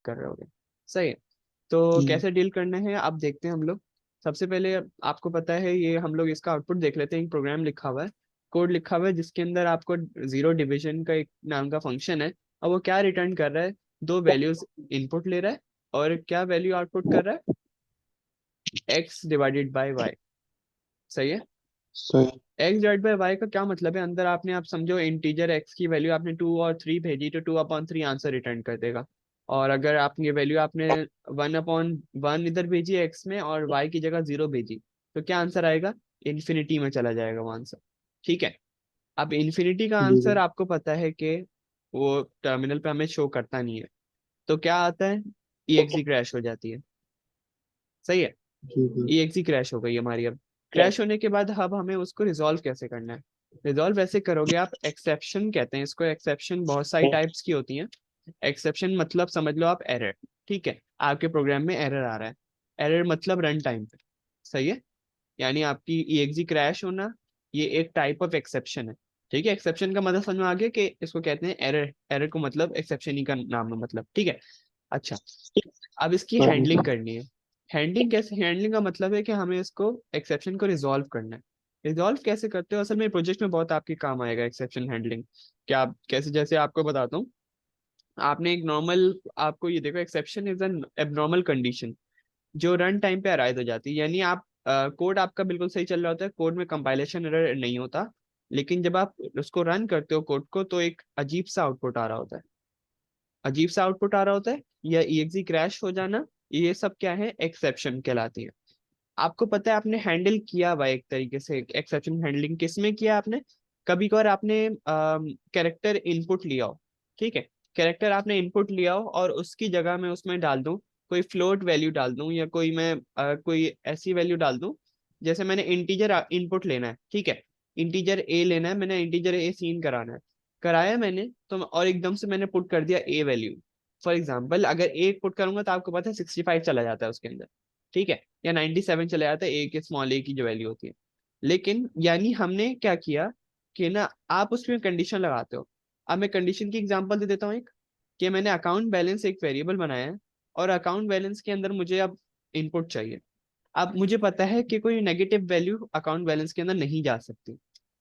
कर रहे होगे। सही है। तो हम्म। कैसे डील करना है आप देखते हैं हम लोग। सबसे पहले आपको पता है ये हम लोग इसका आउटपुट देख लेते हैं। एक प्रोग्राम लिखा हुआ है, कोड लिखा हुआ है, जिसके अंदर आपको जीरो डिवीजन का एक नाम का फंक्शन है। और वो क्या रिटर्न कर रहा है, दो वैल्यूज इनपुट ले रहा है और क्या वैल्यू आउटपुट कर रहा है, एक्स डिवाइडेड बाय वाई। सही है। सही। एक्स डिवाइड बाय वाई का क्या मतलब है, अंदर आपने आप समझो इंटीजर एक्स की वैल्यू आपने 2 और 3 भेजी तो 2/3 आंसर रिटर्न कर देगा। और अगर आप ये वैल्यू आपने 1/1 इधर भेजी एक्स में और वाई की जगह 0 भेजी तो क्या आंसर आएगा, इन्फिनिटी में चला जाएगा वो आंसर। ठीक है। अब इन्फिनिटी का जी आंसर जी। आपको पता है कि वो टर्मिनल पे हमें शो करता नहीं है। तो क्या आता है, ईएक्सी क्रैश हो जाती है। सही है। जी जी। ईएक्सी क्रैश हो गई हमारी। अब क्रैश होने के बाद अब हमें उसको रिजॉल्व कैसे करना है। रिजॉल्व ऐसे करोगे आप, एक्सेप्शन कहते हैं इसको। एक्सेप्शन बहुत सारी टाइप्स की होती हैं। एक्सेप्शन मतलब समझ लो आप एरर। ठीक है, आपके प्रोग्राम में एरर आ रहा है। एरर मतलब रन टाइम पे। सही है। यानी आपकी ईएक्सी क्रैश होना, ये एक टाइप ऑफ एक्सेप्शन है। ठीक है, एक्सेप्शन का मतलब समझ में आ गया कि इसको कहते हैं एरर। एरर को मतलब एक्सेप्शन ही का नाम है मतलब। ठीक है। अच्छा, अब इसकी सही। हैंडलिंग करनी है। हैंडलिंग कैसे, हैंडलिंग का मतलब है कि हमें इसको एक्सेप्शन को रिजॉल्व करना है। रिजॉल्व कैसे करते हो, असल में प्रोजेक्ट में बहुत आपके काम आएगा एक्सेप्शन हैंडलिंग। क्या आप कैसे, जैसे आपको बताता हूँ। आपने एक नॉर्मल, आपको ये देखो, exception is an abnormal condition जो रन टाइम पे अराइज हो जाती है। यानी आप कोड आपका बिल्कुल सही चल रहा होता है, कोड में कंपाइलेशन एरर नहीं होता, लेकिन जब आप उसको रन करते हो कोड को तो एक अजीब सा आउटपुट आ रहा होता है। अजीब सा आउटपुट आ रहा होता है या ईएक्सी क्रैश हो जाना, ये सब क्या है, एक्सेप्शन कहलाती है। आपको पता है आपने हैंडल किया हुआ है एक तरीके से एक्सेप्शन हैंडलिंग। किस में किया आपने, कभी कभार आपने कैरेक्टर इनपुट लिया हो। ठीक है, कैरेक्टर आपने इनपुट लिया हो और उसकी जगह मैं उसमें डाल दूं कोई फ्लोट वैल्यू डाल दूं, या कोई मैं कोई ऐसी वैल्यू डाल दूं। जैसे मैंने इंटीजर इनपुट लेना है, ठीक है, इंटीजर ए लेना है, मैंने इंटीजर ए सीन कराना है, कराया मैंने तो और एकदम से मैंने पुट कर दिया ए वैल्यू। फॉर एग्जाम्पल अगर ए पुट करूंगा तो आपको पता है 65 चला जाता है उसके अंदर। ठीक है, या 97 चला जाता है ए के, स्मॉल ए की जो वैल्यू होती है। लेकिन यानी हमने क्या किया कि ना, आप उसमें कंडीशन लगाते हो। अब मैं कंडीशन की एग्जांपल दे देता हूँ एक, कि मैंने अकाउंट बैलेंस एक वेरिएबल बनाया है और अकाउंट बैलेंस के अंदर मुझे अब इनपुट चाहिए। अब मुझे पता है कि कोई नेगेटिव वैल्यू अकाउंट बैलेंस के अंदर नहीं जा सकती।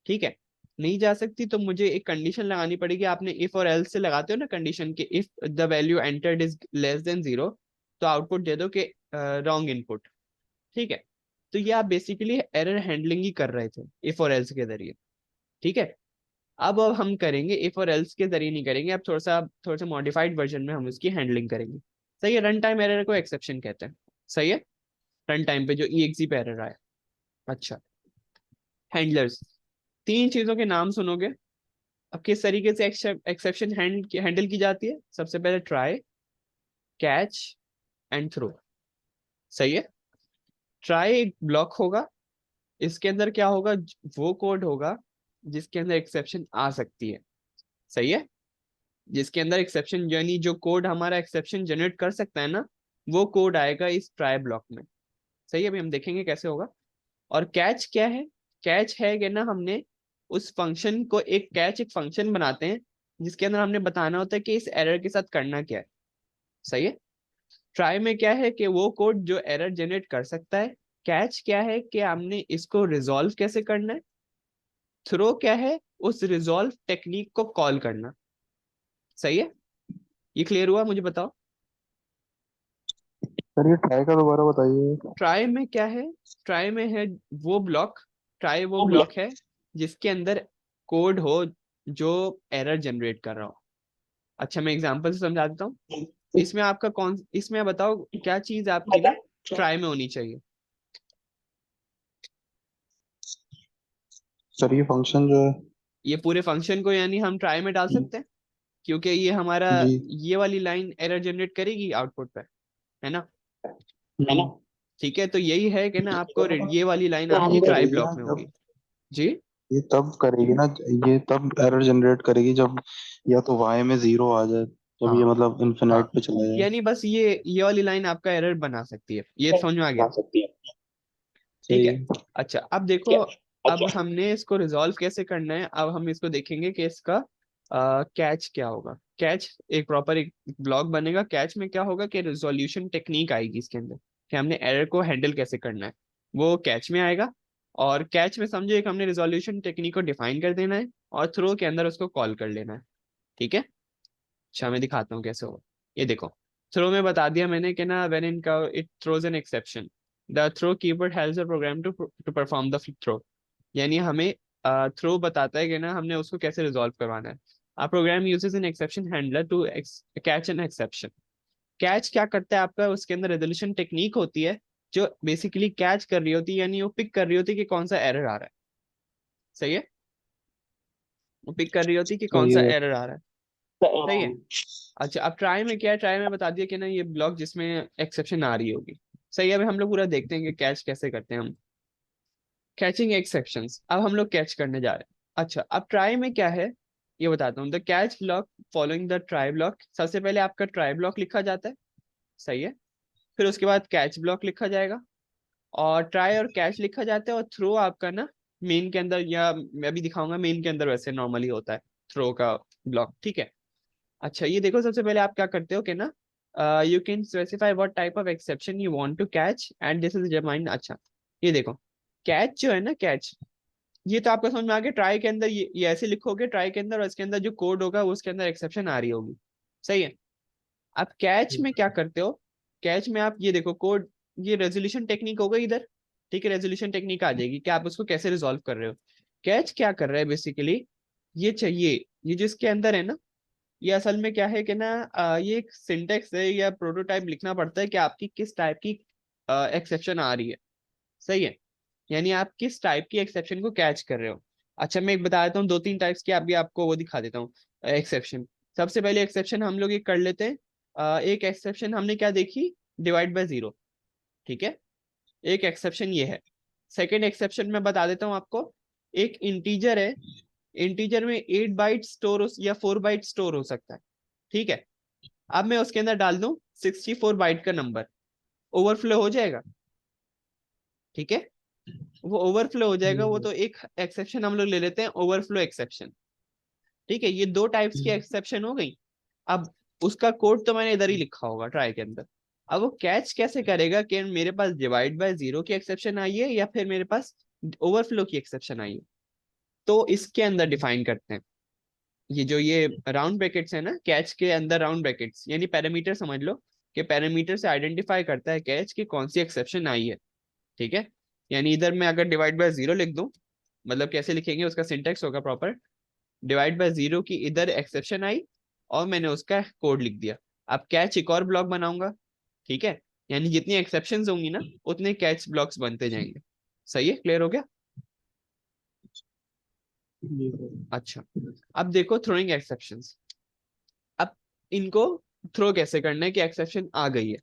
ठीक है, नहीं जा सकती तो मुझे एक कंडीशन लगानी पड़ेगी। आपने इफ और एल्स से लगाते हो ना कंडीशन के, if the value entered is less than 0 तो आउटपुट दे दो कि रॉन्ग इनपुट। ठीक है, तो ये आप बेसिकली एरर हैंडलिंग ही कर रहे थे इफ और एल्स के जरिए। ठीक है, अब हम करेंगे इफ और एल्स के जरिए नहीं करेंगे, अब थोड़ा सा मॉडिफाइड वर्जन में हम उसकी हैंडलिंग करेंगे। सही है, रन टाइम एरर को एक्सेप्शन कहते हैं। सही है, रन टाइम पे जो ईएक्सी पे एरर आया। अच्छा, हैंडलर्स, तीन चीजों के नाम सुनोगे। अब किस तरीके से एक्सेप्शन हैंडल की जाती है, सबसे पहले ट्राई, कैच एंड थ्रो। सही है। ट्राई एक ब्लॉक होगा, इसके अंदर क्या होगा, वो कोड होगा जिसके अंदर एक्सेप्शन आ सकती है। सही है, जिसके अंदर एक्सेप्शन, यानी जो कोड हमारा एक्सेप्शन जनरेट कर सकता है ना, वो कोड आएगा इस ट्राई ब्लॉक में। सही है, अभी हम देखेंगे कैसे होगा। और कैच क्या है, कैच है कि ना हमने उस फंक्शन को, एक कैच एक फंक्शन बनाते हैं जिसके अंदर हमने बताना होता है कि इस एरर के साथ करना क्या है। सही है। ट्राई में क्या है कि वो कोड जो एरर जनरेट कर सकता है। कैच क्या है कि हमने इसको रिजॉल्व कैसे करना है। थ्रो क्या है, उस रिजॉल्व टेक्निक को कॉल करना। सही है, ये क्लियर हुआ, मुझे बताओ। सर ये ट्राई का दोबारा बताइए। ट्राई में क्या है, ट्राई में है वो ब्लॉक, ट्राई वो ब्लॉक है जिसके अंदर कोड हो जो एरर जनरेट कर रहा हो। अच्छा, मैं एग्जांपल से समझा देता हूँ। इसमें आपका कौन, इसमें बताओ क्या चीज आपकी ना ट्राई में होनी चाहिए। सर ये फंक्शन जो है। ये पूरे फंक्शन को यानी हम ट्राई में डाल सकते हैं, क्योंकि ये हमारा, जी। ये वाली लाइन एरर जनरेट करेगी आउटपुट पे, है ना। है ना। ठीक है, तो यही है कि ना आपको ये वाली लाइन ये आपकी ट्राई करेगी ब्लॉक ना में जब, होगी। जी। ये तब करेगी ना, ये तब एरर जनरेट करेगी जब या तो वाई में 0 आ जाए, जब ये हाँ मतलब हाँ, इन्फिनाइट पे चला जाए। यानी बस ये वाली लाइन आपका एरर बना सकती है, ये समझ में आ गया। आ सकती है। ठीक सही है। है। अच्छा, अब देखो, अब हमने इसको रिजॉल्व कैसे करना है, अब हम इसको देखेंगे कि इसका कैच क्या होगा? कैच एक प्रॉपर एक ब्लॉक बनेगा। कैच में क्या होगा कि रिजोल्यूशन टेक्निक आएगी इसके अंदर, कि हमने एरर को हैंडल कैसे करना है, वो कैच में आएगा। और कैच में समझो एक हमने रिजोल्यूशन टेक्निक को डिफाइन कर देना है और थ्रो के अंदर उसको कॉल कर लेना है। ठीक है। अच्छा मैं दिखाता हूँ कैसे होगा। ये देखो, थ्रो में बता दिया मैंने कि ना, when in it throws an exception, the throw keyword helps the program to perform the throw. यानी हमें थ्रो बताता है कि ना हमने उसको कैसे रिजॉल्व करवाना है। A program uses an exception handler to catch an exception. Catch क्या करता है आपका, उसके अंदर रेजोल्यूशन टेक्निक होती है जो बेसिकली कैच कर रही होती है, यानी वो पिक कर रही होती है कि कौन सा एरर आ रहा है। सही है। वो पिक कर रही होती है कि कौन सही सा है। एरर आ रहा है। सही है। अच्छा अब ट्राई में क्या है, ट्राई में बता दिया कि ना ये ब्लॉक जिसमें एक्सेप्शन आ रही होगी। सही है। अभी हम लोग पूरा देखते हैं कि कैच कैसे करते हैं हम। कैचिंग एक्सेप्शंस, अब हम लोग कैच करने जा रहे हैं। अच्छा अब ट्राई में क्या है ये बताता हूँ। The catch block following the try block, सबसे पहले आपका ट्राई ब्लॉक लिखा जाता है। सही है। फिर उसके बाद कैच ब्लॉक लिखा जाएगा, और ट्राई और कैच लिखा जाता है, और थ्रो आपका ना मेन के अंदर, या मैं अभी दिखाऊंगा मेन के अंदर वैसे नॉर्मली होता है थ्रो का ब्लॉक। ठीक है। अच्छा ये देखो, सबसे पहले आप क्या करते हो कि ना, you can specify what type of exception you want to catch and this is determined. अच्छा ये देखो, कैच जो है ना, कैच ये तो आपको समझ में आ गया। ट्राई के अंदर ये ऐसे लिखोगे ट्राई के अंदर, और इसके अंदर जो कोड होगा वो उसके अंदर एक्सेप्शन आ रही होगी। सही है। आप कैच में क्या करते हो, कैच में आप ये देखो कोड, ये रेजोल्यूशन टेक्निक होगा इधर। ठीक है। रेजोल्यूशन टेक्निक आ जाएगी कि आप उसको कैसे रिजॉल्व कर रहे हो। कैच क्या कर रहा है बेसिकली, ये चाहिए, ये जो इसके अंदर है ना, ये असल में क्या है कि ना, ये एक सिंटेक्स है या प्रोटोटाइप लिखना पड़ता है कि आपकी किस टाइप की एक्सेप्शन आ रही है। सही है। यानी आप किस टाइप की एक्सेप्शन को कैच कर रहे हो। अच्छा मैं एक बता देता हूँ, दो तीन टाइप्स की अभी आपको वो दिखा देता हूँ एक्सेप्शन। सबसे पहले एक्सेप्शन हम लोग ये कर लेते हैं। एक एक्सेप्शन हमने क्या देखी, डिवाइड बाय जीरो। ठीक है। एक एक्सेप्शन ये है। सेकेंड एक्सेप्शन मैं बता देता हूँ आपको। एक इंटीजर है, इंटीजर में 8 बाइट स्टोर या 4 बाइट स्टोर हो सकता है। ठीक है। अब मैं उसके अंदर डाल दूं 64 बाइट का नंबर, ओवरफ्लो हो जाएगा। ठीक है। वो ओवरफ्लो हो जाएगा, वो तो एक एक्सेप्शन हम लोग ले लेते हैं, ओवरफ्लो एक्सेप्शन। ठीक है। ये दो टाइप्स की एक्सेप्शन हो गई। अब उसका कोड तो मैंने इधर ही लिखा होगा ट्राई के अंदर। अब वो कैच कैसे करेगा कि मेरे पास डिवाइड बाय जीरो की एक्सेप्शन आई है या फिर मेरे पास ओवरफ्लो की एक्सेप्शन आई है। तो इसके अंदर डिफाइन करते हैं, ये जो ये राउंड ब्रैकेट्स है ना, कैच के अंदर राउंड ब्रैकेट्स यानी पैरामीटर समझ लो, कि पैरामीटर से आइडेंटिफाई करता है कैच की कौन सी एक्सेप्शन आई है। ठीक है। यानी इधर मैं अगर डिवाइड बाय जीरो लिख दूं, मतलब कैसे लिखेंगे उसका सिंटेक्स होगा प्रॉपर, डिवाइड बाय जीरो की इधर एक्सेप्शन आई और मैंने उसका कोड लिख दिया। अब कैच एक और ब्लॉक बनाऊंगा। ठीक है। यानी जितनी एक्सेप्शंस होंगी ना उतने कैच ब्लॉक्स बनते जाएंगे। सही है, क्लियर हो गया। अच्छा अब देखो थ्रोइंग एक्सेप्शंस। अब इनको थ्रो कैसे करना है कि एक्सेप्शन आ गई है।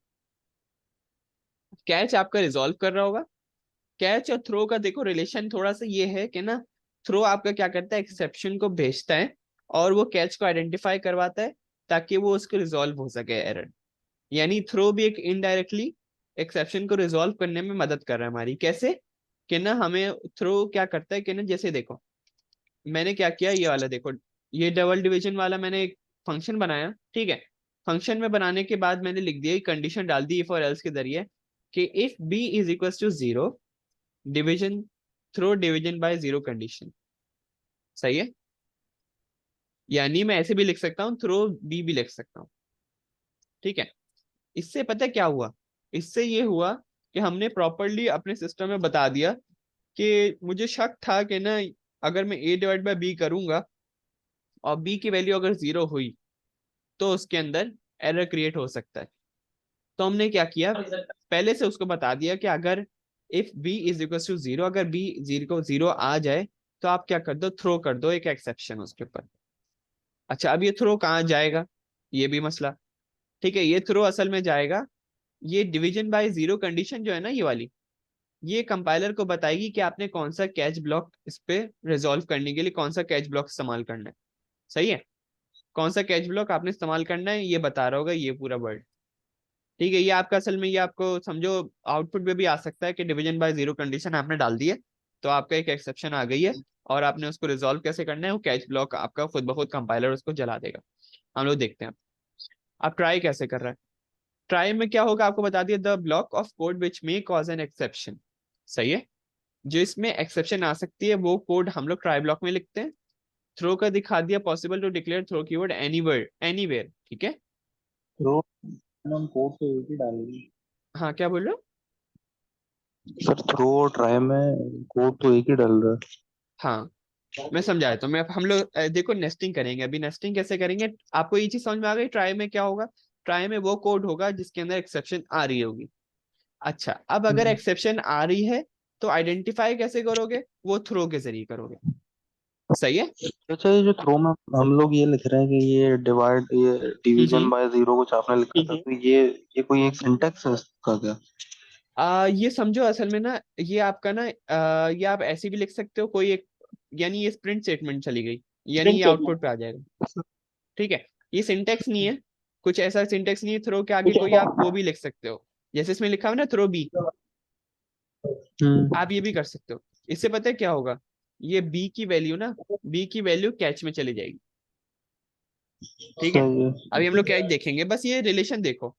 कैच आपका रिजॉल्व कर रहा होगा। कैच और थ्रो का देखो रिलेशन थोड़ा सा ये है कि ना, थ्रो आपका क्या करता है, एक्सेप्शन को भेजता है और वो कैच को आइडेंटिफाई करवाता है ताकि वो उसको रिजॉल्व हो सके एरर। यानी थ्रो भी एक इनडायरेक्टली एक्सेप्शन को रिजॉल्व करने में मदद कर रहा है हमारी। कैसे कि ना, हमें थ्रो क्या करता है कि ना, जैसे देखो मैंने क्या किया, ये वाला देखो, ये डबल डिवीजन वाला मैंने एक फंक्शन बनाया। ठीक है। फंक्शन में बनाने के बाद मैंने लिख दिया, कंडीशन डाल दी इफ और एल्स के जरिए, कि if b is equal to zero, division throw division by zero condition. सही है। यानी मैं ऐसे भी लिख सकता हूँ, थ्रो बी भी लिख सकता हूँ। ठीक है। इससे पता है क्या हुआ, इससे ये हुआ कि हमने प्रॉपरली अपने सिस्टम में बता दिया कि मुझे शक था कि ना, अगर मैं ए डिवाइड बाय बी करूंगा और बी की वैल्यू अगर जीरो हुई तो उसके अंदर एरर क्रिएट हो सकता है। तो हमने क्या किया, पहले से उसको बता दिया कि अगर if b is equal to zero, अगर बी जीरो जीरो आ जाए तो आप क्या कर दो, थ्रो कर दो एक एक्सेप्शन उसके ऊपर। अच्छा अब ये थ्रो कहाँ जाएगा, ये भी मसला। ठीक है। ये थ्रो असल में जाएगा, ये डिवीजन बाय जीरो कंडीशन जो है ना ये वाली, ये कंपाइलर को बताएगी कि आपने कौन सा कैच ब्लॉक इस पे रिजॉल्व करने के लिए कौन सा कैच ब्लॉक इस्तेमाल करना है। सही है। कौन सा कैच ब्लॉक आपने इस्तेमाल करना है ये बता रहा होगा ये पूरा वर्ड। ठीक है। ये आपका असल में ये आपको समझो आउटपुट में भी आ सकता है कि डिवीजन बाय जीरो कंडीशन आपने डाल दी है तो आपका एक एक्सेप्शन आ गई है, और आपने उसको रिजॉल्व कैसे करना है, वो कैच ब्लॉक आपका खुद ब खुद कंपाइलर उसको जला देगा। हम लोग देखते हैं आप ट्राई कैसे कर रहे हैं। ट्राई में क्या होगा आपको बता दिया, the block of code which may cause an exception. सही है, जो इसमें एक्सेप्शन आ सकती है वो कोड हम लोग ट्राई ब्लॉक में लिखते हैं। थ्रो का दिखा दिया, possible to declare throw keyword anywhere anywhere, ठीक है। थ्रो हम कोड तो एक ही डालेंगे। हाँ क्या बोल रहे हो? सर थ्रो और ट्राई में कोड तो एक ही डल रहा हाँ मैं समझाया, तो मैं हम लोग देखो नेस्टिंग करेंगे अभी। नेस्टिंग कैसे करेंगे, आपको ये चीज समझ में आ गई। ट्राई में क्या होगा, ट्राई में वो कोड होगा जिसके अंदर एक्सेप्शन आ रही होगी। अच्छा, अब है। अगर एक्सेप्शन आ रही है तो आइडेंटिफाई कैसे करोगे, वो थ्रो के जरिए करोगे। सही है। अच्छा, ये जो थ्रो में हम लोग ये लिख रहे हैं कि ये डिवाइड, ये डिवीजन हम्म। बाय जीरो कुछ आपने लिखा था, तो ये कोई एक सिंटेक्स है इसका क्या? ये समझो असल में ना, ये आपका ना ये आप ऐसे भी लिख सकते हो कोई एक, यानी ये प्रिंट स्टेटमेंट चली गई, यानी ये प्रिंट आउटपुट स्टेटमेंट। पे आ जाएगा। ठीक है, ये सिंटेक्स नहीं है, कुछ ऐसा सिंटेक्स नहीं है। थ्रो के आगे कुछ कोई ऐसा। आप वो भी लिख सकते हो, जैसे इसमें लिखा हुआ है ना थ्रो बी, हम्म। आप ये भी कर सकते हो। इससे पता है क्या होगा, ये बी की वैल्यू ना, बी की वैल्यू कैच में चली जाएगी। ठीक है, सही है। अभी हम लोग कैच देखेंगे, बस ये रिलेशन देखो।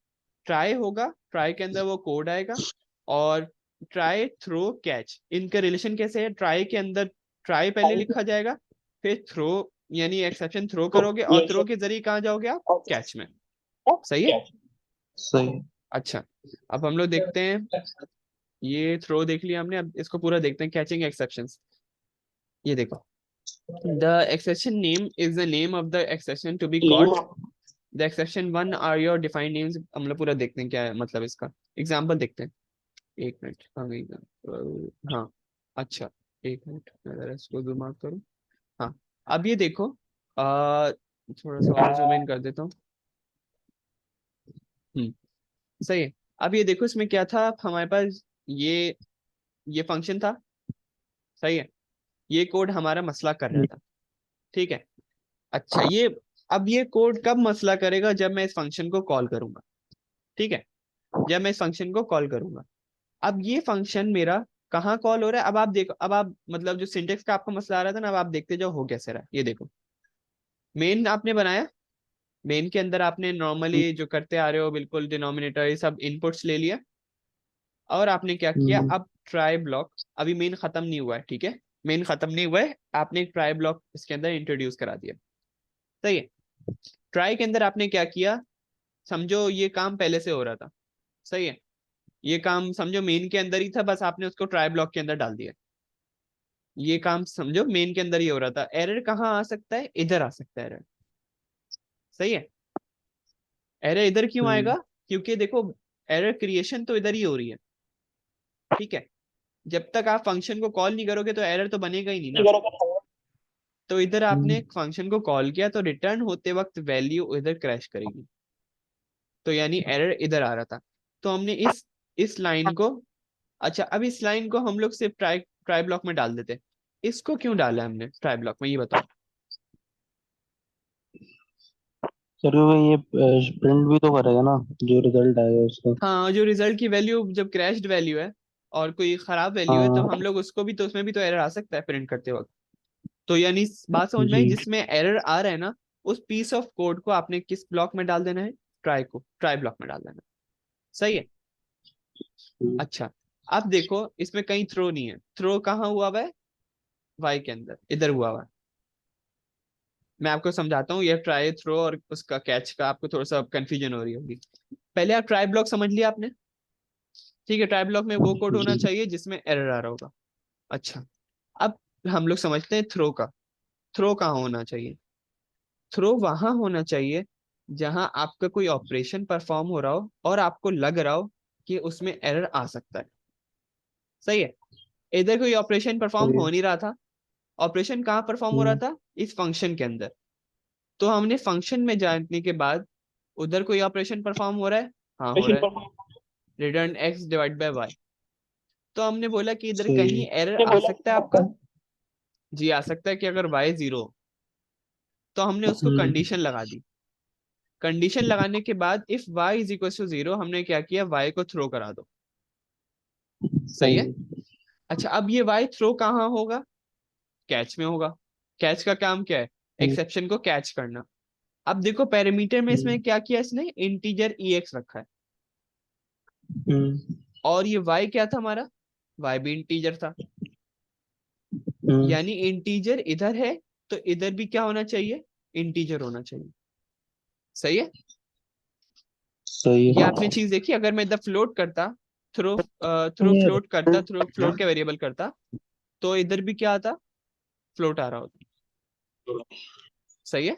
ट्राई होगा, ट्राई के अंदर वो कोड आएगा, और ट्राई थ्रो कैच, इनका रिलेशन कैसे है, ट्राई के अंदर ट्राई पहले लिखा जाएगा, फिर थ्रो यानी एक्सेप्शन थ्रो करोगे, और ये थ्रो के जरिए कहाँ जाओगे आप, कैच में। सही है। सही। अच्छा, अब हम लोग देखते हैं, ये थ्रो देख लिया हमने, अब इसको पूरा देखते हैं, कैचिंग एक्सेप्शंस। ये देखो, the exception name is the name of the exception to be caught. The exception one are your defined names. हम लोग पूरा देखते हैं क्या है मतलब इसका, एग्जाम्पल देखते हैं। एक मिनट, हाँ हाँ, अच्छा, एक मिनट मैं जरा इसको जूम आउट करूँ। हाँ, अब ये देखो, थोड़ा सा और जूम इन कर देता हूँ। हम्म, सही है। अब ये देखो, इसमें क्या था हमारे पास, ये फंक्शन था। सही है, ये कोड हमारा मसला कर रहा था। ठीक है। अच्छा, ये अब ये कोड कब मसला करेगा, जब मैं इस फंक्शन को कॉल करूंगा। ठीक है, जब मैं इस फंक्शन को कॉल करूंगा। अब ये फंक्शन मेरा कहाँ कॉल हो रहा है, अब आप देखो, अब आप मतलब जो सिंटेक्स का आपका मसला आ रहा था ना, अब आप देखते जाओ हो कैसे रहा है। ये देखो, मेन आपने बनाया, मेन के अंदर आपने नॉर्मली जो करते आ रहे हो बिल्कुल डिनोमिनेटर ये सब इनपुट्स ले लिया, और आपने क्या किया, हम्म। अब ट्राई ब्लॉक, अभी मेन खत्म नहीं हुआ है, ठीक है, मेन खत्म नहीं हुआ है, आपने एक ट्राई ब्लॉक इसके अंदर इंट्रोड्यूस करा दिया। सही है, ट्राई के अंदर आपने क्या किया, समझो ये काम पहले से हो रहा था। सही है, ये काम समझो मेन के अंदर ही था, बस आपने उसको ट्राई ब्लॉक के अंदर डाल दिया। ये काम समझो मेन के अंदर ही हो रहा था। एरर कहाँ आ सकता है, इधर आ सकता है एरर। सही है, एरर इधर क्यों हम्म। आएगा, क्योंकि देखो एरर क्रिएशन तो इधर ही हो रही है। ठीक है, जब तक आप फंक्शन को कॉल नहीं करोगे तो एरर तो बनेगा ही नहीं ना। तो इधर आपने हम्म। एक फंक्शन को कॉल किया, तो रिटर्न होते वक्त वैल्यू इधर क्रैश करेगी, तो यानी एरर इधर आ रहा था। तो हमने इस लाइन को, अच्छा अब इस लाइन को हम लोग सिर्फ ट्राई ट्राई ब्लॉक में डाल देते। इसको क्यों डाला हमने ट्राई ब्लॉक में, ये बताओ। सर ये प्रिंट भी तो करेगा ना जो रिजल्ट आएगा उसका। हाँ, जो रिजल्ट की वैल्यू जब क्रैश्ड वैल्यू है और कोई खराब वैल्यू है, तो हम हाँ। लोग उसको भी, तो उसमें भी तो एरर आ सकता है प्रिंट करते वक्त। तो यानी बात समझ में आई, जी। जिसमें एरर आ रहा है ना, उस पीस ऑफ कोड को आपने किस ब्लॉक में डाल देना है, ट्राई ब्लॉक में डाल देना है। सही है। अच्छा, अब देखो इसमें कहीं थ्रो नहीं है, थ्रो कहाँ हुआ हुआ है, वाई के अंदर इधर हुआ हुआ है। मैं आपको समझाता हूँ, ये ट्राई थ्रो और उसका कैच का आपको थोड़ा सा कंफ्यूजन हो रही होगी। पहले आप ट्राई ब्लॉक समझ लिया आपने। ठीक है, ट्राई ब्लॉक में वो कोड होना जी। चाहिए जिसमें एरर आ रहा होगा। अच्छा, अब हम लोग समझते हैं थ्रो का। थ्रो कहाँ होना चाहिए, थ्रो वहां होना चाहिए जहां आपका कोई ऑपरेशन परफॉर्म हो रहा हो और आपको लग रहा हो कि उसमें एरर आ सकता है। सही है, इधर कोई ऑपरेशन परफॉर्म सही है। हो नहीं रहा था। ऑपरेशन कहाँ परफॉर्म हो रहा हम्म। था, इस फंक्शन के अंदर। तो हमने फंक्शन में जाने के बाद, उधर कोई ऑपरेशन परफॉर्म हो रहा है, हाँ हो रहा है, return x divide by y. तो हमने बोला कि इधर सही कहीं है। एरर आ सकता है आपका। जी आ सकता है कि अगर वाई जीरो, तो हमने उसको हम्म। कंडीशन लगा दी। कंडीशन लगाने के बाद if y is equal to zero, हमने क्या किया, y को थ्रो करा दो। सही सही है, है। अच्छा, अब ये वाई थ्रो कहाँ होगा? कैच में होगा। कैच का काम क्या है? हम्म, एक्सेप्शन को कैच करना। अब देखो पैरामीटर में इसमें हम्म, क्या किया इसने, इंटीजर ईएक्स रखा है। हम्म, और ये वाई क्या था हमारा? वाई भी इंटीजर था। हम्म, यानी इंटीजर इधर है, तो इधर भी क्या होना चाहिए? इंटीजर होना चाहिए। सही है। सही ये है। आपने चीज देखी, अगर मैं इधर फ्लोट करता, थ्रो थ्रो ये फ्लोट करता, थ्रो ना, फ्लोट का वेरिएबल करता, तो इधर भी क्या आता? फ्लोट आ रहा होता। सही है।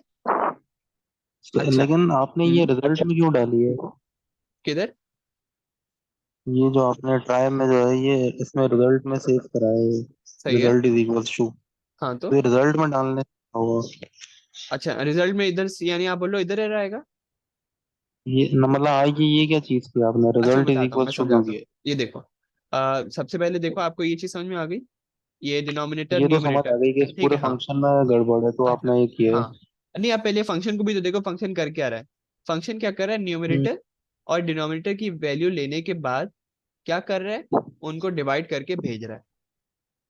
अच्छा। लेकिन आपने ये हम्म। रिजल्ट में क्यों डाली है? किधर? ये जो आपने ट्राई में जो है ये इसमें रिजल्ट में सेव करा है, सही है। रिजल्ट इज इक्वल्स टू, हाँ तो तो ये रिजल्ट में डालने होगा। अच्छा, रिजल्ट में इधर यानी आप बोलो इधर एरर आएगा। ये मतलब आएगी, ये क्या चीज की आपने अच्छा मैं रिजल्ट इज बताता हूँ, मैं इक्वल्स टू क्यों समझाता हूँ। किया? ये देखो, सबसे पहले देखो आपको ये चीज समझ में आ गई, ये डिनोमिनेटर ये तो समझ न्यूमरेटर। आ गई कि इस ठीक पूरे है, हाँ। फंक्शन में गड़बड़ है तो अच्छा। आपने ये किया है। हाँ, नहीं आप पहले फंक्शन को भी तो देखो, फंक्शन कर क्या रहा है। फंक्शन क्या कर रहा है, हम्म, न्यूमरेटर और डिनोमिनेटर की वैल्यू लेने के बाद क्या कर रहा है, उनको डिवाइड करके भेज रहा है।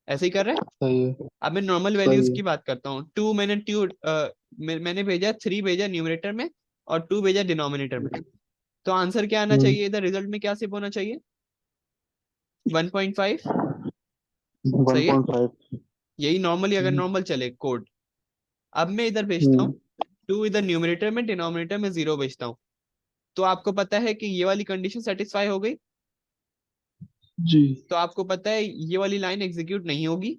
ऐसे ही कर रहा है। सही है। अब मैं नॉर्मल वैल्यूज सही की है। बात करता हूँ। मैंने भेजा 3 भेजा न्यूमरेटर में, और 2 भेजा डिनोमिनेटर में। तो आंसर क्या आना हम्म, चाहिए इधर, रिजल्ट में क्या सिर्फ होना चाहिए? 1.5। वन सही है। पॉइंट फाइव यही नॉर्मली, अगर हम्म, नॉर्मल चले कोड। अब मैं इधर भेजता हूँ हम्म, 2, इधर न्यूमरेटर में, डिनोमिनेटर में 0 भेजता हूँ। तो आपको पता है कि ये वाली कंडीशन सेटिस्फाई हो गई। जी। तो आपको पता है ये वाली लाइन एग्जीक्यूट नहीं होगी।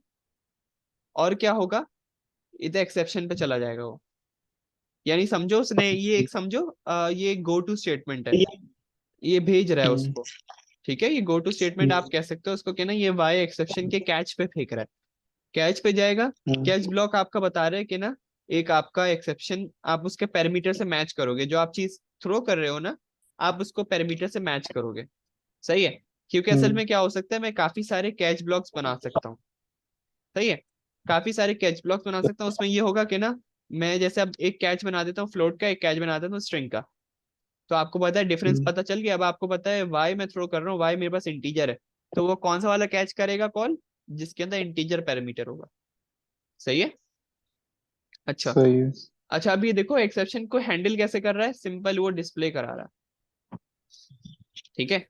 और क्या होगा, इधर एक्सेप्शन पे चला जाएगा वो। यानी समझो उसने ये एक समझो, ये गो टू स्टेटमेंट है, ये भेज रहा है हम्म, उसको। ठीक है, ये गो टू स्टेटमेंट आप कह सकते हो उसको, कहना ये वाई एक्सेप्शन के कैच पे फेंक रहा है। कैच पे जाएगा। हम्म, कैच ब्लॉक आपका बता रहा है कि ना, एक आपका एक्सेप्शन आप उसके पैरामीटर से मैच करोगे, जो आप चीज थ्रो कर रहे हो ना, आप उसको पैरामीटर से मैच करोगे। सही है। क्योंकि असल हम्म, में क्या हो सकता है, मैं काफी सारे कैच ब्लॉक्स बना सकता हूँ। सही है। काफी सारे कैच ब्लॉक्स बना सकता हूँ, उसमें ये होगा कि ना, मैं जैसे अब एक कैच बना देता हूँ फ्लोट का, एक कैच बना देता हूँ स्ट्रिंग का। तो आपको पता है डिफरेंस हम्म, पता चल गया। अब आपको पता है वाई मैं थ्रो कर रहा हूँ, वाई मेरे पास इंटीजर है। तो वो कौन सा वाला कैच करेगा कॉल, जिसके अंदर इंटीजर पैरामीटर होगा। सही है। अच्छा। सही है। अच्छा, अब ये देखो एक्सेप्शन को हैंडल कैसे कर रहा है, सिंपल वो डिस्प्ले करा रहा है। ठीक है।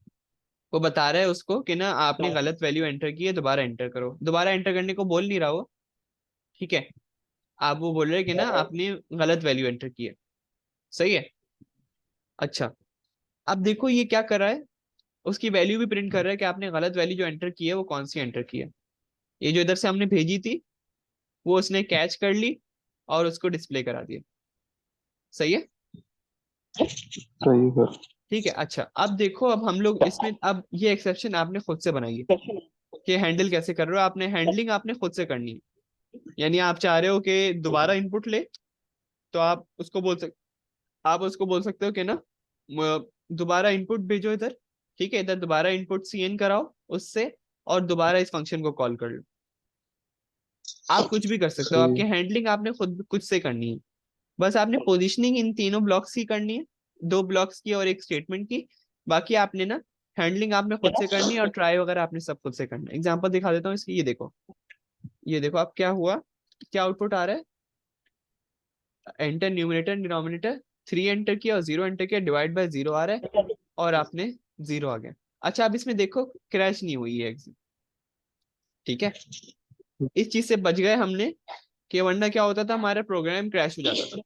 वो बता रहा है उसको कि ना आपने गलत वैल्यू एंटर की है, दोबारा एंटर करो। दोबारा एंटर करने को बोल नहीं रहा हो। ठीक है। आप वो बोल रहे हैं कि ना आपने गलत वैल्यू एंटर की है। सही है। अच्छा, अब देखो ये क्या कर रहा है, उसकी वैल्यू भी प्रिंट कर रहा है कि आपने गलत वैल्यू जो एंटर की है वो कौन सी एंटर की है। ये जो इधर से हमने भेजी थी, वो उसने कैच कर ली और उसको डिस्प्ले करा दिया। सही है। सही है। ठीक है। अच्छा, अब देखो, अब हम लोग इसमें, अब ये एक्सेप्शन आपने खुद से बनाई है कि हैंडल कैसे कर रहे हो, आपने हैंडलिंग आपने खुद से करनी है। यानी आप चाह रहे हो कि दोबारा इनपुट ले, तो आप उसको बोल सकते हो कि ना, दोबारा इनपुट भेजो इधर। ठीक है, इधर दोबारा इनपुट सीएन कराओ उससे, और दोबारा इस फंक्शन को कॉल कर लो। आप कुछ भी कर सकते हो, सही आपकी है। हैंडलिंग आपने खुद कुछ से करनी है। बस आपने पोजीशनिंग इन तीनों ब्लॉक्स की करनी है, 2 ब्लॉक्स की और एक स्टेटमेंट की। बाकी आपने ना, हैंडलिंग आपने खुद से करनी है, और ट्राई वगैरह आपने सब खुद से करना है। एग्जांपल दिखा देता हूँ इसकी। ये देखो, ये देखो आप क्या हुआ, क्या आउटपुट आ रहा है। एंटर न्यूमरेटर डिनोमिनेटर, 3 एंटर किया और 0 एंटर किया, डिवाइड बाय 0 आ रहा है, और आपने 0 आ गया। अच्छा, अब इसमें देखो क्रैश नहीं हुई है एग्जिट। ठीक है। इस चीज से बच गए हमने, कि वरना क्या होता था, हमारा प्रोग्राम क्रैश हो जाता था।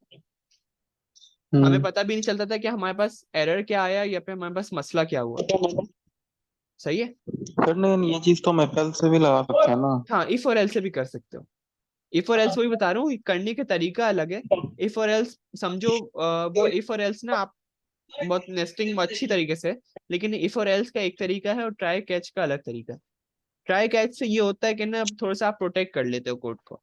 हमें हम्म, पता भी नहीं चलता था कि हमारे पास एरर क्या आया, या फिर हमारे पास मसला क्या हुआ। सही है। सर नहीं, ये चीज तो मैं पहले से भी लगा सकता है ना? हाँ, इफ और एल्स से भी कर सकते हो। इफ और एल्स वही बता रहा हूँ, करने का तरीका अलग है। इफ और एल्स समझो, वो इफ और एल्स ना आप बहुत नेस्टिंग अच्छी तरीके से। लेकिन इफ और एल्स का एक तरीका है, और ट्राई कैच का अलग तरीका है। ट्राई कैच से ये होता है कि ना, अब थोड़ा सा आप प्रोटेक्ट कर लेते हो कोड को।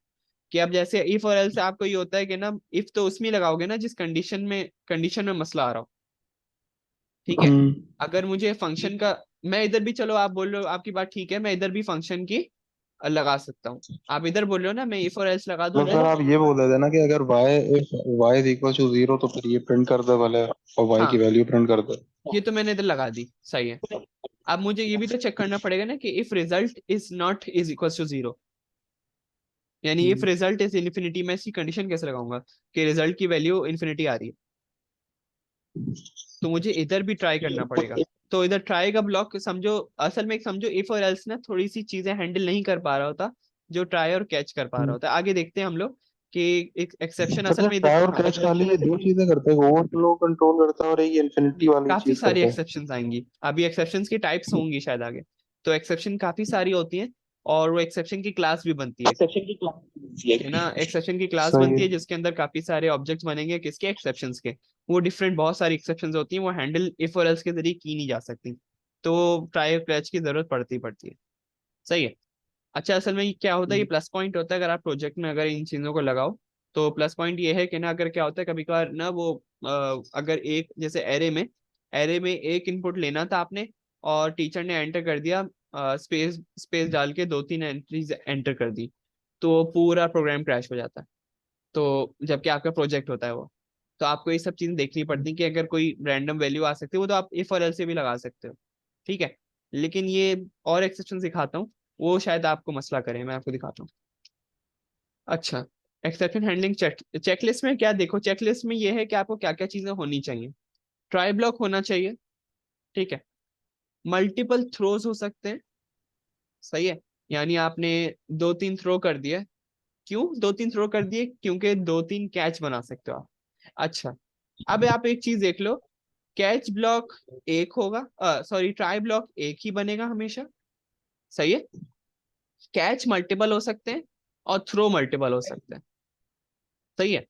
कि अब जैसे इफ और एल्स से आपको ये होता है कि ना, इफ तो उसमें लगाओगे ना जिस कंडीशन में मसला आ रहा हो। ठीक है। हम्म। अगर मुझे फंक्शन का, मैं इधर भी, चलो आप बोल रहे हो आपकी बात ठीक है, मैं इधर भी फंक्शन की लगा सकता हूँ। आप इधर बोल रहे हो ना, मैं इफ और एल्स लगा दूं मतलब इधर। सर आप ये बोल रहे थे ना कि अगर y is equal to zero तो फिर ये प्रिंट कर दे पहले, और y की हाँ, वैल्यू प्रिंट कर दे। ये तो मैंने इधर लगा दी। सही है। अब मुझे ये भी तो चेक करना पड़ेगा ना कि if result is not is equal to zero, यानी इफ रिजल्ट इज इन्फिनिटी, मैं इसकी कंडीशन कैसे लगाऊंगा कि रिजल्ट की वैल्यू इन्फिनिटी आ रही है? तो मुझे इधर भी ट्राई करना पड़ेगा। तो इधर ट्राई का ब्लॉक समझो, असल में एक समझो इफ और एल्स ना थोड़ी सी चीजें हैंडल नहीं कर पा रहा होता जो ट्राई और कैच कर पा रहा होता। आगे देखते हैं हम लोग कि एक एक्सेप्शन बट असल ये में इधर, ट्राई और हाँ, कैच खाली ये दो चीजें करते हैं, ओवरफ्लो कंट्रोल करता है और ये इन्फिनिटी वाली काफी चीज सारी करता है। एक्सेप्शंस आएंगी अभी, एक्सेप्शंस की टाइप्स होंगी शायद आगे। तो एक्सेप्शन काफी सारी होती हैं, और वो एक्सेप्शन की क्लास भी बनती है। सेक्शन की है क्लास। ना, एक्सेप्शन की क्लास सही बनती है। है जिसके अंदर काफी सारे ऑब्जेक्ट्स बनेंगे, किसके, एक्सेप्शंस के। वो डिफरेंट बहुत सारी एक्सेप्शंस होती हैं, वो हैंडल इफ और एल्स के जरिए की नहीं जा सकती। तो ट्राई और कैच की जरूरत पड़ती है। सही है। अच्छा, असल में ये क्या होता है, ये प्लस पॉइंट होता है अगर आप प्रोजेक्ट में अगर इन चीजों को लगाओ। तो प्लस पॉइंट ये है कि ना, अगर क्या होता है कभी कभार ना वो अगर एक जैसे एरे में एक इनपुट लेना था आपने, और टीचर ने एंटर कर दिया, स्पेस स्पेस डाल के दो तीन एंट्रीज एंटर कर दी, तो पूरा प्रोग्राम क्रैश हो जाता है। तो जबकि आपका प्रोजेक्ट होता है वो, तो आपको ये सब चीजें देखनी पड़ती है कि अगर कोई रैंडम वैल्यू आ सकती है, वो तो आप इफ और एल्स से भी लगा सकते हो। ठीक है। लेकिन ये और एक्सेप्शन दिखाता हूँ, वो शायद आपको मसला करे, मैं आपको दिखाता हूँ। अच्छा, एक्सेप्शन हैंडलिंग चेकलिस्ट में क्या देखो, चेकलिस्ट में ये है कि आपको क्या क्या चीजें होनी चाहिए। ट्राई ब्लॉक होना चाहिए। ठीक है। मल्टीपल थ्रोज हो सकते हैं। सही है। यानी आपने दो तीन थ्रो कर दिए। क्यों दो तीन थ्रो कर दिए? क्योंकि दो तीन कैच बना सकते हो आप। अच्छा, अब आप एक चीज देख लो, कैच ब्लॉक एक होगा, सॉरी, ट्राई ब्लॉक एक ही बनेगा हमेशा। सही है। कैच मल्टीपल हो सकते हैं, और थ्रो मल्टीपल हो सकते हैं। सही है।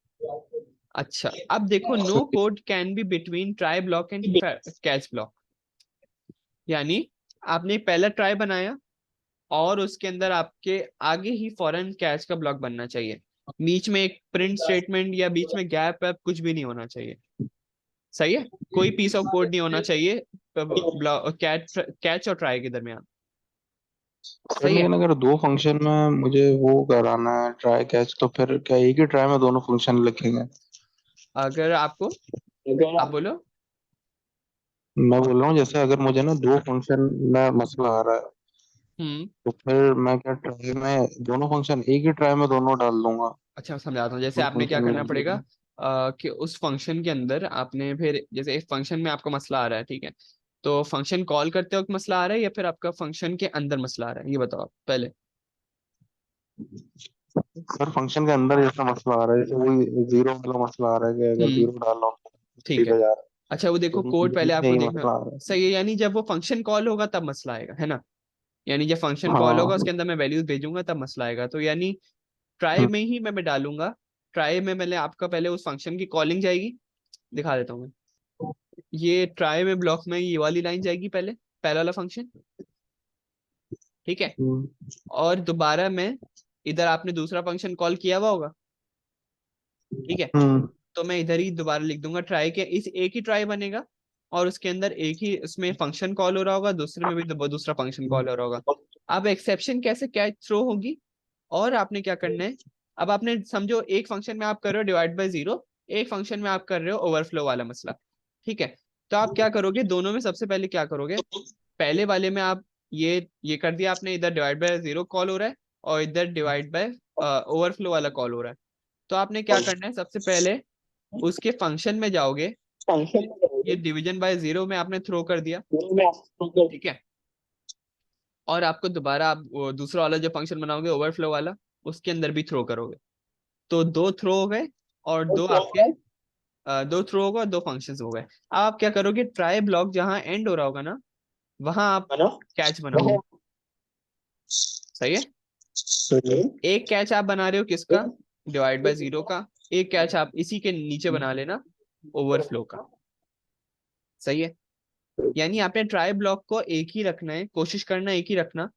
अच्छा, अब देखो, no code can be between try block and catch block. यानी आपने पहला ट्राई बनाया, और उसके अंदर आपके आगे ही फौरन कैच का ब्लॉक बनना चाहिए। बीच में एक प्रिंट स्टेटमेंट या बीच में गैप वैप कुछ भी नहीं होना चाहिए। सही है। कोई पीस ऑफ कोड नहीं होना चाहिए कैच कैच और ट्राई के दरमियान। सर सही है। लेकिन अगर दो फंक्शन में मुझे वो कराना है ट्राई कैच, तो फिर क्या एक ही ट्राई में दोनों फंक्शन लिखेंगे? अगर आपको, आप बोलो। मैं बोल रहा हूँ जैसे अगर मुझे ना दो फंक्शन में मसला आ रहा है, हम्म। तो फिर मैं क्या ट्राई में दोनों फंक्शन एक ही ट्राई में दोनों डाल दूंगा? अच्छा, मैं समझाता हूँ। जैसे दो आपने क्या फंक्शन करना पड़ेगा, में। कि उस फंक्शन के अंदर आपने फिर, जैसे एक फंक्शन में आपको मसला आ रहा है, ठीक है, तो फंक्शन कॉल करते वक्त मसला आ रहा है, या फिर आपका फंक्शन के अंदर मसला आ रहा है, ये बताओ आप पहले। सर फंक्शन के अंदर जैसा मसला आ रहा है, जैसे वही जीरो वाला मसला आ रहा है कि अगर हम्म। जीरो डाल रहा हूँ तो ठीक है। सीधे जा रहा है। अच्छा, वो देखो, तो कोड पहले मुझे आपको यही देखना। मसला आ रहा सही है, यानी जब वो फंक्शन कॉल होगा तब मसला आएगा, है ना। यानी जब फंक्शन है। कॉल होगा, हाँ। उसके अंदर मैं वैल्यूज भेजूंगा, तब मसला आएगा। तो यानी ट्राई हम्म। में ही मैं डालूंगा। ट्राई में मैंने आपका पहले उस फंक्शन की कॉलिंग जाएगी, दिखा देता हूँ मैं। ये ट्राई में ब्लॉक में ये वाली लाइन जाएगी पहले, पहला वाला फंक्शन। ठीक है। हम्म। और दोबारा मैं, इधर आपने दूसरा फंक्शन कॉल किया हुआ होगा। ठीक है। हम्म। तो मैं इधर ही दोबारा लिख दूंगा ट्राई के, इस एक ही ट्राई बनेगा, और उसके अंदर एक ही उसमें फंक्शन कॉल हो रहा होगा, दूसरे में भी दूसरा फंक्शन कॉल हो रहा होगा। अब एक्सेप्शन कैसे क्या थ्रो होगी, और आपने क्या करना है। अब आपने समझो एक फंक्शन में आप कर रहे हो डिवाइड बाय जीरो, एक फंक्शन में आप कर रहे हो ओवरफ्लो वाला मसला। ठीक है। तो आप क्या करोगे, दोनों में सबसे पहले क्या करोगे, पहले वाले में आप ये कर दिया आपने, इधर डिवाइड बाय जीरो कॉल हो रहा है, और इधर डिवाइड बाय ओवरफ्लो वाला कॉल हो रहा है। तो आपने क्या करना है, सबसे पहले उसके फंक्शन में जाओगे, ये डिवीजन बाय जीरो में आपने थ्रो कर दिया। ठीक है। और आपको दोबारा आप वो दूसरा वाला जो फंक्शन बनाओगे ओवरफ्लो वाला, उसके अंदर भी थ्रो करोगे। तो दो थ्रो हो गए, और दो आपके, दो थ्रो होगा, दो फंक्शंस हो गए। अब आप क्या करोगे, ट्राई ब्लॉक जहां एंड हो रहा होगा ना, वहां आप कैच बनाओगे। सही है। सही है। एक कैच आप बना रहे हो किसका, डिवाइड बाय जीरो का। एक कैच आप इसी के नीचे बना लेना, ओवरफ्लो का। सही है। यानी आपने ट्राई ब्लॉक को एक ही रखना है, कोशिश करना एक ही रखना।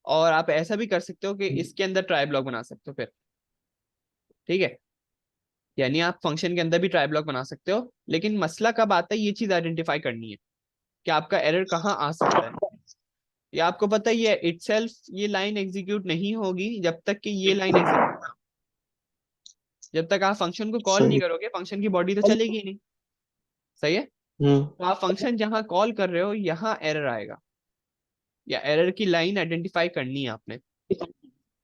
और आप ऐसा भी कर सकते हो कि इसके अंदर ट्राई ब्लॉक बना सकते हो फिर। ठीक है। यानी आप फंक्शन के अंदर भी ट्राई ब्लॉक बना सकते हो, लेकिन मसला कब आता है, ये चीज आइडेंटिफाई करनी है कि आपका एरर कहाँ आ सकता है। या आपको पता ही है इटसेल्फ, ये लाइन एग्जीक्यूट नहीं होगी जब तक कि ये लाइन एग्जीक्यूट, जब तक आप फंक्शन को कॉल नहीं सही। करोगे, फंक्शन की बॉडी तो चलेगी ही नहीं। सही है। हम्म। तो आप फंक्शन जहां कॉल कर रहे हो, यहाँ एरर आएगा। या एरर की लाइन आइडेंटिफाई करनी है आपने,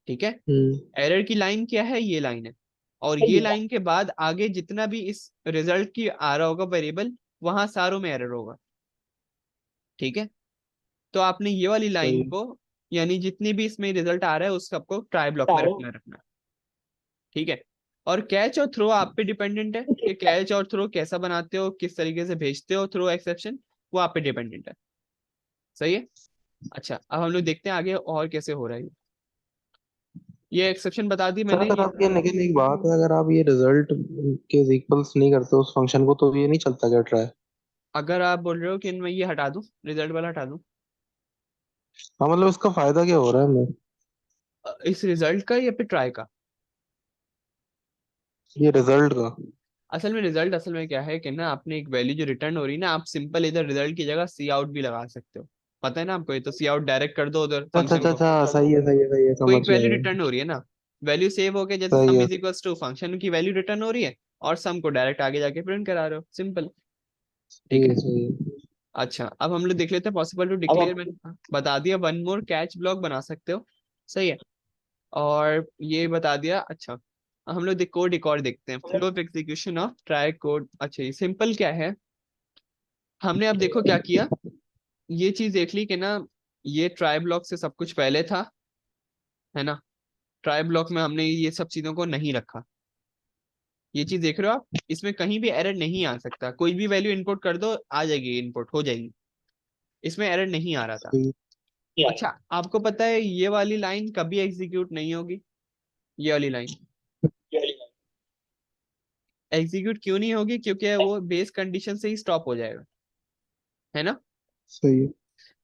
ठीक है। हम्म। एरर की लाइन क्या है, ये लाइन है। और ये लाइन के बाद आगे जितना भी इस रिजल्ट की आ रहा होगा वेरिएबल, वहां सारों में एरर होगा, ठीक है। तो आपने ये वाली लाइन सही को, यानी जितनी भी इसमें रिजल्ट आ रहा है उस सबको ट्राई ब्लॉक में रखना है, ठीक है। और कैच और थ्रो आप पे डिपेंडेंट है कि कैच और थ्रो कैसा बनाते हो, किस तरीके से भेजते हो थ्रो एक्सेप्शन, वो आप पे डिपेंडेंट है, सही है। अच्छा, अब हम लोग देखते हैं आगे और कैसे हो रहा है ये एक्सेप्शन बता दी सर, मैंने अगर ये। आप ये, लेकिन एक बात है, अगर आप ये रिजल्ट के इक्वल्स नहीं करते उस फंक्शन को, तो ये नहीं चलता क्या ट्राई? अगर आप बोल रहे हो कि मैं ये हटा दूं, रिजल्ट वाला हटा दूं, हाँ, मतलब इसका फायदा क्या हो रहा है हमें? इस रिजल्ट का या फिर ट्राई का? ये रिजल्ट का। असल में रिजल्ट असल में क्या है कि ना, आपने एक वैल्यू जो रिटर्न हो रही है ना, आप सिंपल इधर रिजल्ट की जगह सी आउट भी लगा सकते हो, पता है ना आपको, ये तो सी आउट डायरेक्ट कर दो उधर अच्छा फंक्शन अच्छा को। अच्छा, सही है सही है सही है, कोई समझ एक गया वैल्यू मैं। रिटर्न हो रही है ना, वैल्यू सेव हो के जैसे सही सम है इज इक्वल्स टू फंक्शन की वैल्यू रिटर्न हो रही है, और सम को डायरेक्ट आगे जाके प्रिंट करा रहे हो, सिंपल, ठीक है। सही है। अच्छा, अब हम लोग देख लेते हैं पॉसिबल टू डिक्लेयर, मैंने बता दिया वन मोर कैच ब्लॉक बना सकते हो, सही है। और ये बता दिया। अच्छा, अब हम लोग कोड एक और देखते हैं, flow of execution of try code. अच्छा, ये सिंपल क्या है, हमने अब देखो क्या किया, ये चीज देख ली कि ना, ये ट्राई ब्लॉक से सब कुछ पहले था, है ना। ट्राई ब्लॉक में हमने ये सब चीजों को नहीं रखा, ये चीज देख रहे हो आप, इसमें कहीं भी एरर नहीं आ सकता, कोई भी वैल्यू इनपुट कर दो आ जाएगी, इनपुट हो जाएगी, इसमें एरर नहीं आ रहा था। सही अच्छा, आपको पता है ये वाली लाइन कभी एग्जीक्यूट नहीं होगी, ये वाली लाइन एग्जीक्यूट क्यों नहीं होगी, क्योंकि वो बेस कंडीशन से ही स्टॉप हो जाएगा, है ना। सही है।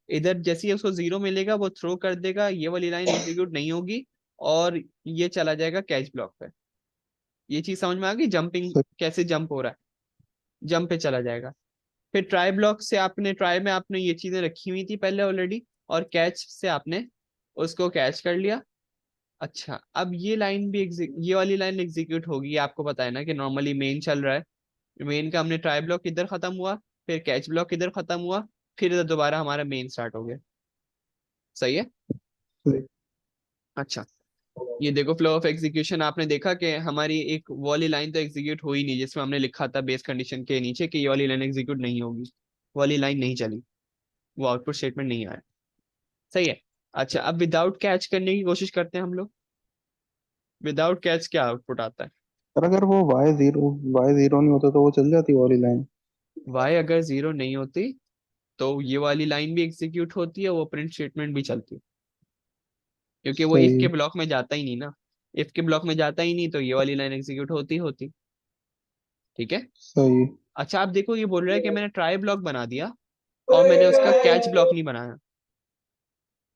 इधर जैसे ही उसको जीरो मिलेगा वो थ्रो कर देगा, ये वाली लाइन एग्जीक्यूट नहीं होगी, और ये चला जाएगा कैच ब्लॉक पे। ये चीज समझ में आ गई, जंपिंग सही कैसे जंप हो रहा है, जंप पे चला जाएगा। फिर ट्राई ब्लॉक से आपने, ट्राई में आपने ये चीजें रखी हुई थी पहले ऑलरेडी, और कैच से आपने उसको कैच कर लिया। अच्छा, अब ये लाइन भी ये वाली लाइन एग्जीक्यूट होगी, ये आपको पता है ना कि नॉर्मली मेन चल रहा है, मेन का हमने ट्राई ब्लॉक इधर खत्म हुआ, फिर कैच ब्लॉक इधर खत्म हुआ, फिर इधर दोबारा हमारा मेन स्टार्ट हो गया, सही है। सही। अच्छा, ये देखो फ्लो ऑफ एग्जीक्यूशन, आपने देखा कि हमारी एक वो वाली लाइन तो एग्जीक्यूट हुई नहीं, जिसमें हमने लिखा था बेस कंडीशन के नीचे कि ये वाली लाइन एग्जीक्यूट नहीं होगी, वो वाली लाइन नहीं चली, वो आउटपुट स्टेटमेंट नहीं आया, सही है। अच्छा, अब विदाउट कैच करने की कोशिश करते हैं हम लोग, विदाउट कैच क्या आउटपुट आता है। पर अगर वो वाई जीरो नहीं होता तो वो चल जाती वाली लाइन? वाई अगर जीरो नहीं होती तो ये वाली लाइन भी एग्जीक्यूट होती है, वो प्रिंट स्टेटमेंट भी चलती है, क्योंकि वो इफ सही के है। ब्लॉक में जाता ही नहीं ना, इफ के ब्लॉक में जाता ही नहीं तो ये वाली लाइन एग्जीक्यूट होती होती, ठीक है। सही है। अच्छा, आप देखो ये बोल रहा है कि मैंने ट्राई ब्लॉक बना दिया और मैंने उसका कैच ब्लॉक नहीं बनाया,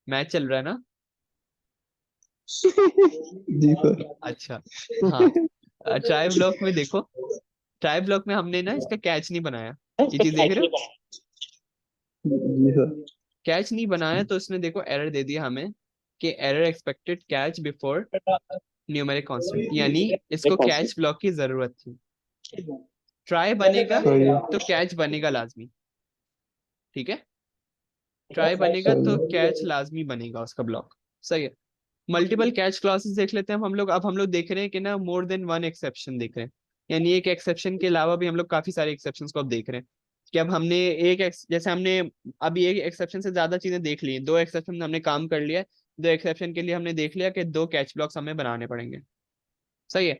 मैच चल रहा है ना। जी सर। अच्छा, हाँ, ट्राई ब्लॉक में देखो, ट्राई ब्लॉक में हमने ना इसका कैच नहीं बनाया, ये चीज देख रहे हो, जी सर। कैच नहीं बनाया तो इसने देखो एरर दे दिया हमें कि error expected catch before numeric constant, यानी इसको कैच ब्लॉक की जरूरत थी। ट्राई बनेगा सही है। तो कैच बनेगा लाजमी, ठीक है। ट्राई बनेगा सही तो है। कैच लाजमी बनेगा उसका ब्लॉक, सही है। मल्टीपल कैच क्लॉसेस देख लेते हैं हम लोग, अब हम लोग देख रहे हैं कि ना मोर देन वन एक्सेप्शन देख रहे हैं, यानी एक एक्सेप्शन के अलावा भी हम लोग काफी सारे एक्सेप्शंस को अब देख रहे हैं, कि अब हमने जैसे हमने अभी एक एक्सेप्शन से ज्यादा चीजें देख ली हैं, दो एक्सेप्शन हमने काम कर लिया है, दो एक्सेप्शन के लिए हमने देख लिया कि दो कैच ब्लॉक्स हमें बनाने पड़ेंगे, सही है।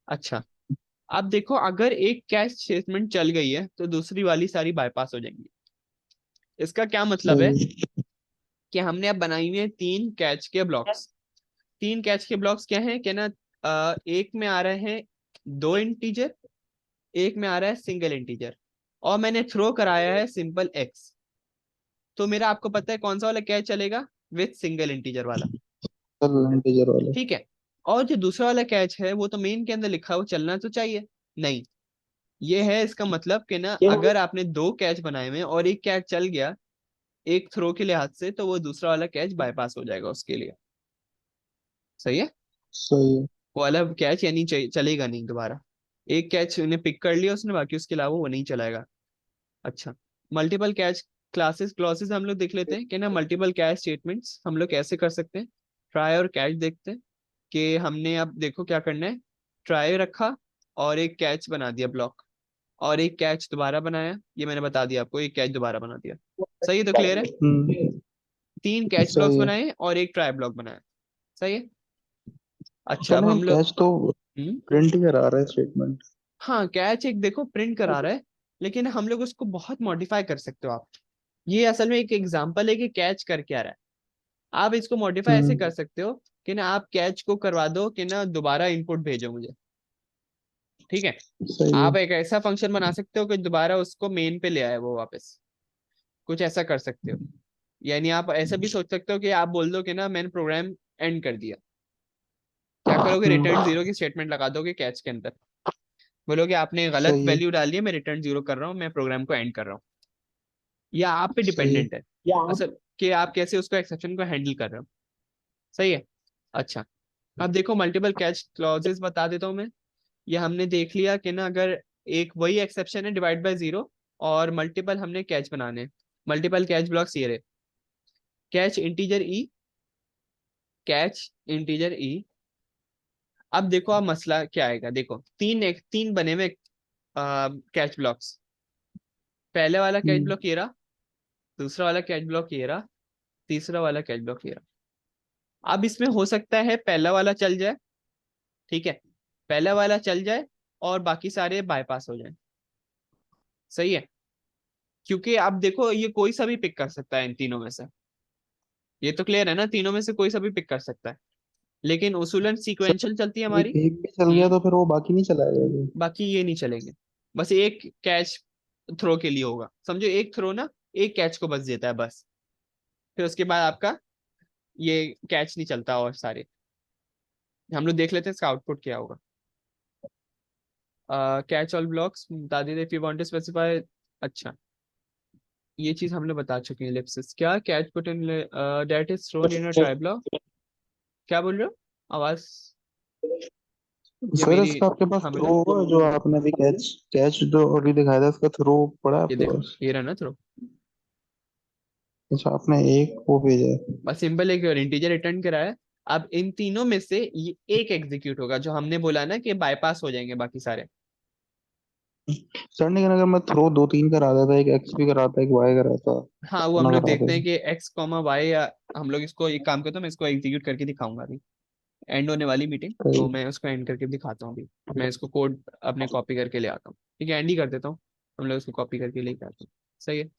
अच्छा, अब देखो अगर एक कैच स्टेटमेंट चल गई है तो दूसरी वाली सारी बाईपास हो जाएंगी, इसका क्या मतलब है सही है। कि हमने अब बनाई हुई है तीन कैच के ब्लॉक्स। तीन कैच के ब्लॉक्स क्या है कि ना, एक में आ रहे हैं दो इंटीजर, एक में आ रहा है सिंगल इंटीजर, और मैंने थ्रो कराया है सिंपल एक्स, तो मेरा आपको पता है कौन सा वाला कैच चलेगा, विथ सिंगल इंटीजर वाला, सर, इंटीजर वाले। ठीक है। और जो दूसरा वाला कैच है वो तो मेन के अंदर लिखा है, वो चलना तो चाहिए नहीं, ये है इसका मतलब कि ना, अगर आपने दो कैच बनाए हुए हैं और एक कैच चल गया एक थ्रो के लिहाज से, तो वो दूसरा वाला कैच बाईपास हो जाएगा उसके लिए, सही है। सही है। वो वाला कैच यानी चलेगा नहीं दोबारा, एक कैच ने पिक कर लिया उसने, बाकी उसके अलावा वो नहीं चलाएगा। अच्छा, मल्टीपल कैच क्लासेस क्लॉसेस हम लोग देख लेते हैं कि ना मल्टीपल कैच स्टेटमेंट्स हम लोग कैसे कर सकते हैं। ट्राई और कैच देखते हैं कि हमने, अब देखो क्या करना है। ट्राई रखा और एक कैच बना दिया ब्लॉक, और एक कैच दोबारा बनाया, ये मैंने बता दिया आपको, एक कैच दोबारा बना दिया। सही है, तो क्लियर है। तीन कैच ब्लॉक्स सही है। बनाए और एक ट्राई ब्लॉक बनाया। सही है। अच्छा पर अब लेकिन हम लोग कैच तो हम्म, प्रिंट ही करा रहा है स्टेटमेंट। हाँ कैच एक देखो प्रिंट करा रहा है, लेकिन हम लोग उसको बहुत मॉडिफाई कर सकते हो आप। ये असल में एक एग्जांपल है कि कैच कर क्या रहा है। आप इसको मॉडिफाई ऐसे कर हम्म। सकते हो कि ना आप कैच को करवा दो कि ना दोबारा इनपुट भेजो मुझे। ठीक है। सही है। आप एक ऐसा फंक्शन बना सकते हो कि दोबारा उसको मेन पे ले आए वो वापस। कुछ ऐसा कर सकते हो। यानी आप ऐसा भी सोच सकते हो कि आप बोल दो कि ना मैंने प्रोग्राम एंड कर दिया। क्या करोगे, रिटर्न हम्म। जीरो की स्टेटमेंट लगा दोगे कैच के अंदर। बोलोगे आपने गलत सही है। वैल्यू डाली है, मैं रिटर्न जीरो कर रहा हूँ, मैं प्रोग्राम को एंड कर रहा हूँ। या आप पे सही है। डिपेंडेंट है असल कि आप कैसे उसको एक्सेप्शन को हैंडल कर रहे हो। सही है। अच्छा अब देखो मल्टीपल कैच क्लॉजेस बता देता हूँ मैं। ये हमने देख लिया कि ना अगर एक वही एक्सेप्शन है डिवाइड बाय जीरो, और मल्टीपल हमने कैच बनाने, मल्टीपल कैच ब्लॉक्स ये रहे। कैच इंटीजर ई, कैच इंटीजर ई। अब देखो अब मसला क्या आएगा, देखो तीन बने हुए कैच ब्लॉक्स। पहले वाला कैच हम्म। ब्लॉक ये रहा, दूसरा वाला कैच ब्लॉक ये रहा, तीसरा वाला कैच ब्लॉक ये रहा। अब इसमें हो सकता है पहला वाला चल जाए। ठीक है। पहला वाला चल जाए और बाकी सारे बाईपास हो जाए। सही है। क्योंकि आप देखो ये कोई सा भी पिक कर सकता है इन तीनों में से। ये तो क्लियर है ना, तीनों में से कोई सा भी पिक कर सकता है। लेकिन उसूलन सर सीक्वेंशियल चलती है एक हमारी। एक भी चल गया हम्म। तो फिर वो बाकी नहीं चलाएगा ये। बाकी ये नहीं चलेंगे। बस एक कैच थ्रो के लिए होगा, समझो एक थ्रो ना एक कैच को बस देता है बस। फिर उसके बाद आपका ये कैच नहीं चलता और सारे। हम लोग देख लेते हैं इसका आउटपुट क्या होगा। कैच ऑल ब्लॉक्स बता देते if you want to specify. अच्छा ये चीज हम लोग बता चुके हैं, एलिप्सिस क्या, catch put in that is thrown in a try block. क्या बोल रहे हो, आवाज ये सर मेरी। इसका आपके पास हाँ थ्रो बोलो। होगा जो आपने अभी कैच कैच जो अभी दिखाया था इसका थ्रो पड़ा है ये आपके देखो पास? ये रहा ना थ्रो। अच्छा आपने एक वो भेजा है। बस सिंपल एक इंटीजर रिटर्न करा है। अब इन तीनों में से ये एक एग्जीक्यूट होगा, जो हमने बोला ना कि बाईपास हो जाएंगे बाकी सारे। सर लेकिन अगर मैं थ्रो दो तीन कराता था, एक एक्स भी कराता एक वाई कराता हाँ वो हम कितना लोग देखते कराते हैं थे? कि एक्स कॉमा वाई, या हम लोग इसको एक काम करते हैं, मैं इसको एग्जीक्यूट करके दिखाऊंगा अभी। एंड होने वाली मीटिंग, तो सही। मैं उसको एंड करके दिखाता हूँ अभी। मैं इसको कोड अपने कॉपी करके ले आता हूँ। ठीक है, एंड ही कर देता हूँ। हम लोग इसको कॉपी करके लेके आते हैं। सही है।